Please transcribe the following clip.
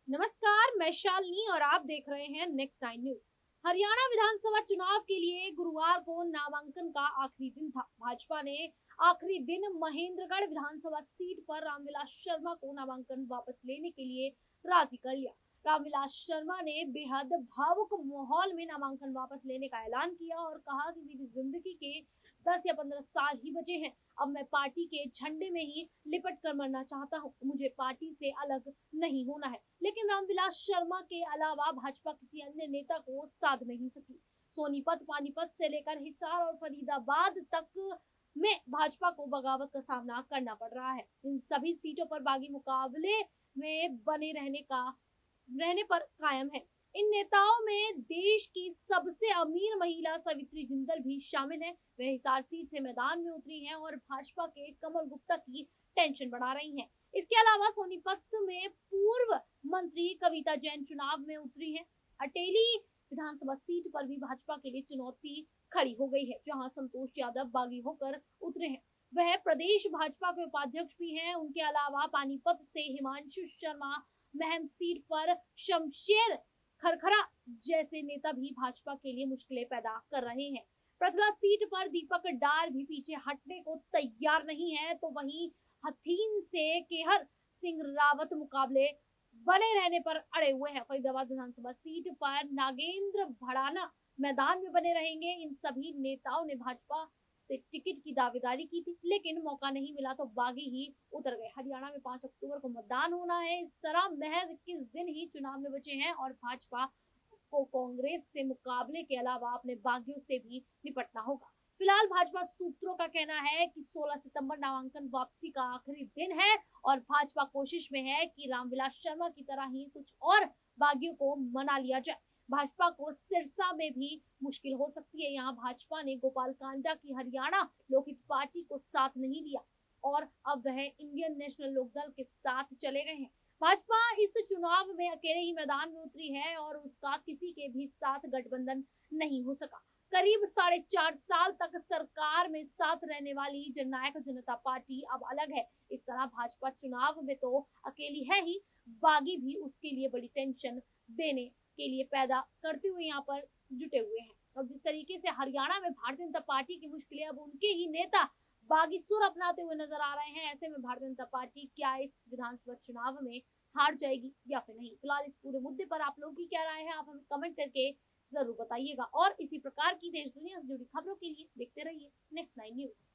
नमस्कार, मैं शालिनी और आप देख रहे हैं नेक्स्ट 9 न्यूज। हरियाणा विधानसभा चुनाव के लिए गुरुवार को नामांकन का आखिरी दिन था। भाजपा ने आखिरी दिन महेंद्रगढ़ विधानसभा सीट पर रामविलास शर्मा को नामांकन वापस लेने के लिए राजी कर लिया। रामविलास शर्मा ने बेहद भावुक माहौल में नामांकन वापस लेने का ऐलान किया और कहा कि मेरी जिंदगी के 10 या 15 साल ही बचे हैं। अब मैं पार्टी के झंडे में ही लिपट कर मरना चाहता हूँ। मुझे पार्टी से अलग नहीं होना है। लेकिन रामविलास शर्मा के अलावा भाजपा किसी अन्य नेता को साध नहीं सकी। सोनीपत, पानीपत से लेकर हिसार और फरीदाबाद तक में भाजपा को बगावत का सामना करना पड़ रहा है। इन सभी सीटों पर बागी मुकाबले में बने रहने पर कायम है। इन नेताओं में देश की सबसे अमीर महिला सवित्री जिंदल भी शामिल है। वे हिसार सीट से मैदान में उतरी हैं और भाजपा के कमल गुप्ता की टेंशन बढ़ा रही हैं। इसके अलावा सोनीपत में पूर्व मंत्री कविता जैन चुनाव में उतरी हैं। अटेली विधानसभा सीट पर भी भाजपा के लिए चुनौती खड़ी हो गई है, जहां संतोष यादव बागी होकर उतरे हैं। वह प्रदेश भाजपा के उपाध्यक्ष भी हैं। उनके अलावा पानीपत से हिमांशु शर्मा, महम सीट पर शमशेर खरखरा जैसे नेता भी भाजपा के लिए मुश्किलें पैदा कर रहे हैं। प्रथला सीट पर दीपक डार भी पीछे हटने को तैयार नहीं है, तो वहीं हथीन से केहर सिंह रावत मुकाबले बने रहने पर अड़े हुए हैं। फरीदाबाद विधानसभा सीट पर नागेंद्र भड़ाना मैदान में बने रहेंगे। इन सभी नेताओं ने भाजपा से टिकट की दावेदारी की थी, लेकिन मौका नहीं मिला तो बागी ही उतर गए। हरियाणा में 5 अक्टूबर को मतदान होना है। इस तरह महज 21 दिन ही चुनाव में बचे हैं और भाजपा को कांग्रेस से मुकाबले के अलावा अपने बागियों से भी निपटना होगा। फिलहाल भाजपा सूत्रों का कहना है कि 16 सितंबर नामांकन वापसी का आखिरी दिन है और भाजपा कोशिश में है कि रामविलास शर्मा की तरह ही कुछ और बागियों को मना लिया जाए। भाजपा को सिरसा में भी मुश्किल हो सकती है। यहाँ भाजपा ने गोपाल कांडा की हरियाणा लोकहित पार्टी को साथ नहीं लिया और अब वह इंडियन नेशनल लोकदल के साथ चले गए हैं। भाजपा इस चुनाव में अकेले ही मैदान में उतरी है और उसका किसी के भी साथ गठबंधन नहीं हो सका। करीब 4.5 साल तक सरकार में साथ रहने वाली जननायक जनता पार्टी अब अलग है। इस तरह भाजपा चुनाव में तो अकेली है ही, बागी भी उसके लिए बड़ी टेंशन देने के लिए पैदा करते हुए यहाँ पर जुटे हुए हैं। और जिस तरीके से हरियाणा में भारतीय जनता पार्टी की मुश्किलें अब उनके ही नेता बागी सुर अपनाते हुए नजर आ रहे हैं, ऐसे में भारतीय जनता पार्टी क्या इस विधानसभा चुनाव में हार जाएगी या फिर नहीं? फिलहाल इस पूरे मुद्दे पर आप लोगों की क्या राय है, आप हमें कमेंट करके जरूर बताइएगा। और इसी प्रकार की देश दुनिया से जुड़ी खबरों के लिए देखते रहिए नेक्स्ट 9 न्यूज।